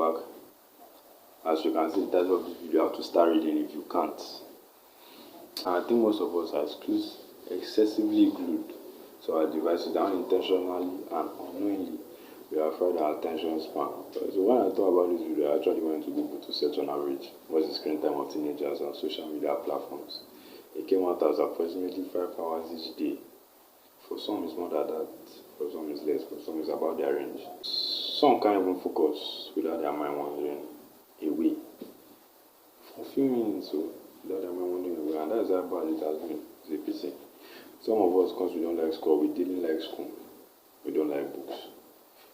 back. As you can see, the title of this video, you have to start reading if you can't. And I think most of us are excessively glued to our devices unintentionally and unknowingly. We are afraid our attention span. So when I thought about this video, I actually went to Google to search on average what's the screen time of teenagers on social media platforms. It came out as approximately 5 hours each day. For some it's more than that, for some it's less, for some it's about their range. Some can't even focus without their mind wandering away. For a few minutes, so without their mind wandering away, and that's how bad it has been. It's a pity. Some of us, because we don't like school, we didn't like school. We don't like books.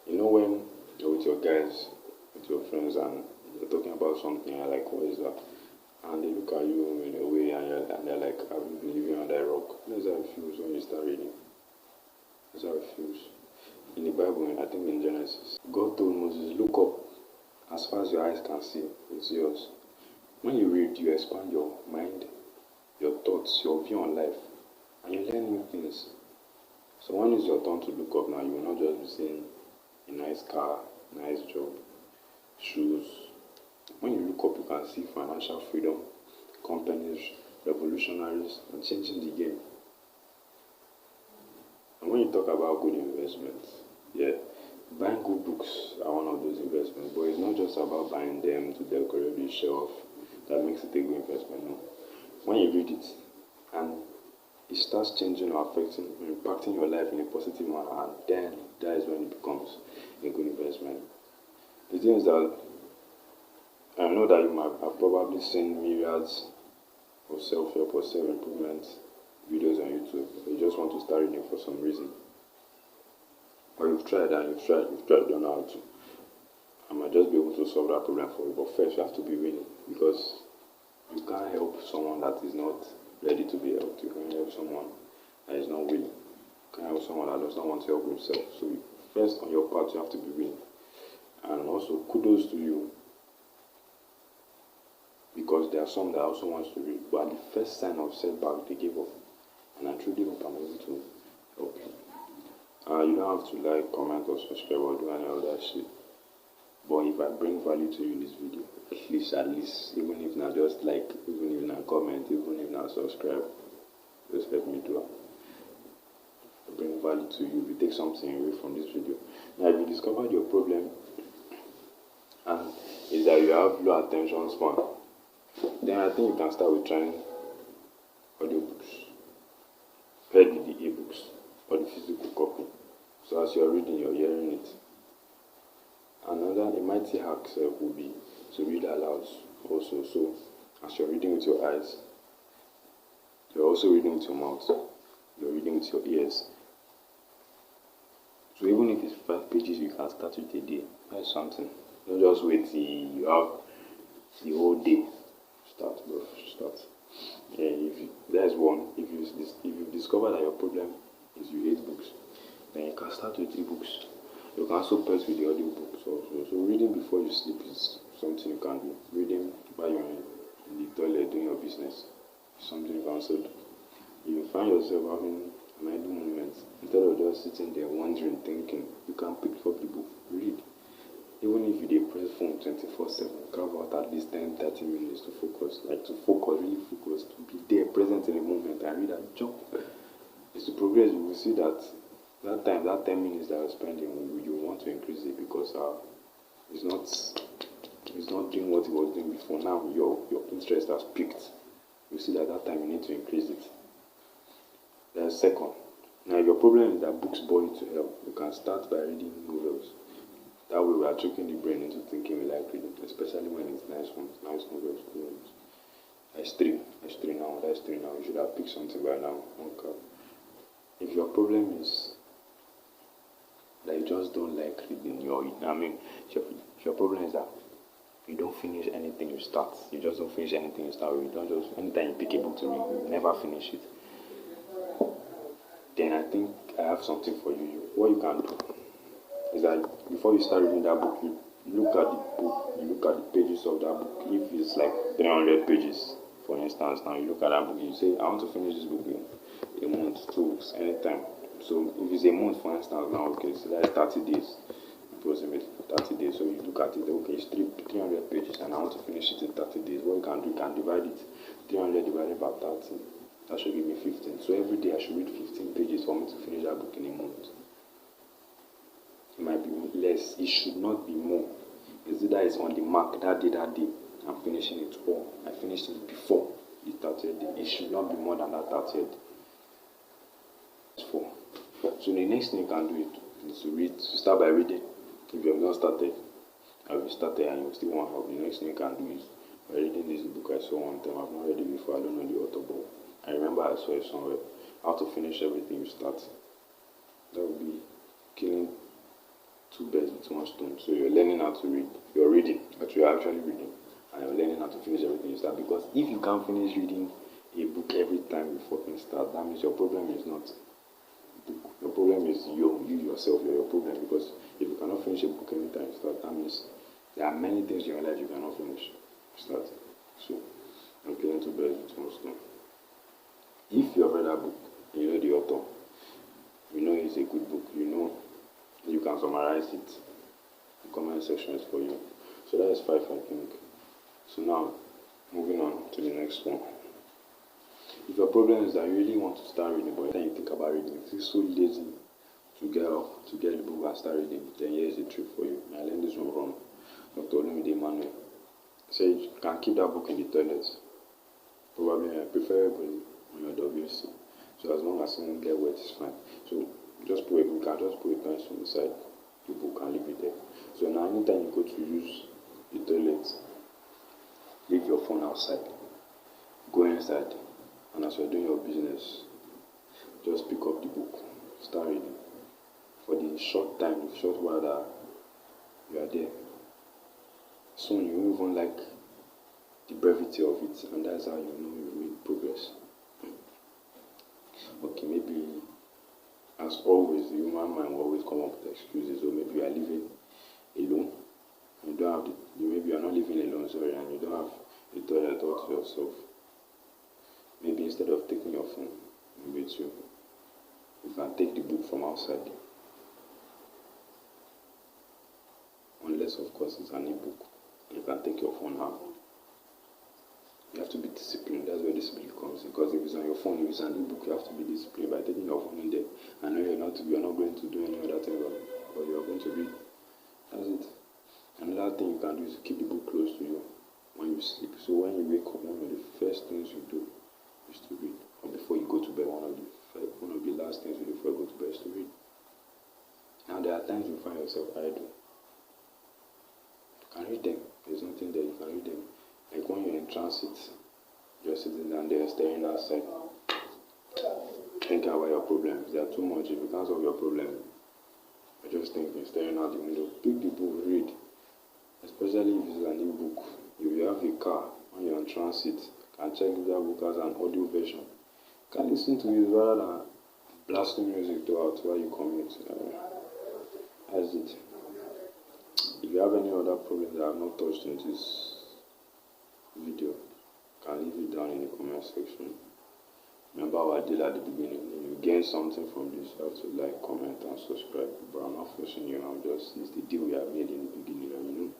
You know when you're with your guys, with your friends, and you're talking about something, and like, what is that? And they look at you in a way, and they're like, have you been living under a rock? That's how it feels when you start reading. That's how it feels. In the Bible, I think in Genesis, God told Moses, look up as far as your eyes can see. It's yours. When you read, you expand your mind, your thoughts, your view on life, and you learn new things. So when it's your turn to look up now, you will not just be saying a nice car, nice job, shoes. When you look up, you can see financial freedom, companies, revolutionaries, and changing the game. And when you talk about good investments, buying good books are one of those investments, but it's not just about buying them to decorate the shelf that makes it a good investment. No. When you read it and it starts changing or affecting or impacting your life in a positive manner, and then that is when it becomes a good investment. The thing is that I know that you might have probably seen myriads of self-help or self-improvement videos on YouTube. You just want to start reading for some reason. Or you've tried, don't know how to. I might just be able to solve that problem for you. But first, you have to be willing, because you can't help someone that is not ready to be helped. You can't help someone that is not willing. You can't help someone that does not want to help himself. So first, on your part, you have to be willing. And also, kudos to you, because there are some that also wants to read, but at the first sign of setback, they give up. And I truly hope I'm able to help you. You don't have to like, comment, or subscribe, or do any of that shit. But if I bring value to you in this video, at least, even if not just like, even if not comment, even if not subscribe, just help me do it. I bring value to you, we take something away from this video. Now, if you discovered your problem, and is that you have low attention span, then I think you can start with trying audiobooks, paired with the ebooks or the physical copy. So as you're reading, you're hearing it. Another mighty hack would be to read aloud also. So as you're reading with your eyes, you're also reading with your mouth, you're reading with your ears. So even if it's 5 pages, you can start with a day. That's something. Don't just wait till you have the whole day. Start, bro. Start. There's one. If you discover that your problem is you hate books, then you can start with ebooks. You can also pair with the audiobooks also. So reading before you sleep is something you can do. Reading while you're in the toilet doing your business is something you can also do. If you find yourself having an idle moment, instead of just sitting there wondering, thinking, you can pick up the book, read. Even if you dey press phone 24/7, carve out at least 10-30 minutes to focus. Like to focus, really focus, to be there, present in the moment, and read and jump. As you progress, you will see that that 10 minutes that you're spending, you want to increase it, because it's not doing what it was doing before. Now your interest has peaked. You see that time you need to increase it. Then second, now if your problem is that books bore you to hell, you can start by reading novels. That way we are tricking the brain into thinking we like reading, especially when it's nice ones, nice novels, cool ones. That's three now. You should have picked something by now. Okay. If your problem is that you just don't like reading, if your problem is that you don't finish anything you start, you just don't finish anything you start, you don't just, anytime you pick a book to read, you never finish it, then I think I have something for you. What you can do is that before you start reading that book, you look at the book, you look at the pages of that book. If it's like 300 pages, for instance, now you look at that book, you say, I want to finish this book in a month, 2 weeks, anytime. So if it's a month, for instance, now, okay, so that's 30 days, approximately 30 30 days. So you look at it, okay, it's 300 pages and I want to finish it in 30 days. What you can do, you can divide it. 300 divided by 30, that should give me 15. So every day I should read 15 pages for me to finish that book in a month. It might be less, it should not be more. It's either it's on the mark that day, I'm finishing it, or I finished it before the 30th day. It should not be more than that 30th. It's 4. So the next thing you can do is to read, to start by reading. If you have not started, or you started and you still want help, the next thing you can do is by reading this book I saw one time. I've not read it before, I don't know the author, but I remember I saw it somewhere. How to finish everything you start. That would be killing 2 birds with 1 stone. So you're learning how to read. You're reading, but you're actually reading. And you're learning how to finish everything you start. Because if you can't finish reading a book every time you fucking start, that means your problem is not book. Your problem is you yourself. You're your problem. Because if you cannot finish a book every time you start, that means there are many things in your life you cannot finish starting. So I'm killing 2 birds with 1 stone. If you have read that book, you know the author, you know it's a good book, you know you can summarize it. The comment section is for you. So that is 5, I think. So now, moving on to the next one. If your problem is that you really want to start reading, but then you think about reading, you feel so lazy to get up, to get the book and start reading, then here's a trick for you. I learned this one from Dr. Olumide Emmanuel. He said you can keep that book in the toilet. Probably, preferably on your WC. So as long as it won't get wet, it's fine. So just put you can just put a pencil inside the book and leave it there. So now anytime you go to use the toilet, leave your phone outside, go inside, and as you're doing your business, just pick up the book, start reading. For the short time, the short while that you are there, soon you will even like the brevity of it, and that's how you know you've made progress. Okay, maybe as always, the human mind will always come up with excuses. Or maybe you are living alone, and you don't have maybe you are not living alone, sorry, and you don't have the toilet all to yourself. Maybe instead of taking your phone with you, you can take the book from outside. Unless, of course, it's an e-book, you can take your phone out. You have to be disciplined. That's where discipline comes in. Because if it's on your phone, if it's an e-book, you have to be disciplined by taking your phone in there. I know you're not going to do any other thing, but you're going to read. That's it. Another thing you can do is to keep the book close to you when you sleep. So when you wake up, one of the first things you do is to read. Or before you go to bed, one of the last things you do before you go to bed is to read. Now there are times you find yourself idle. You can read them. There's nothing there. You can read them. Like when you're in transit, you're sitting down there staring outside, thinking about your problems. They are too much. If you can't solve your problem, you're just thinking, staring out the window. Pick the book, read. Especially if it's an e-book. If you have a car, when you're in transit, you can check if that book has an audio version. You can listen to it rather than blasting music throughout while you commute. That's it. If you have any other problems that I have not touched in this video, you can leave it down in the comment section. Remember what I did at the beginning. If you gain something from this, you have to like, comment, and subscribe. But I'm not forcing you. It's the deal we have made in the beginning,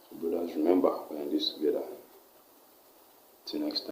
So brothers, remember, we're in this together. Till next time.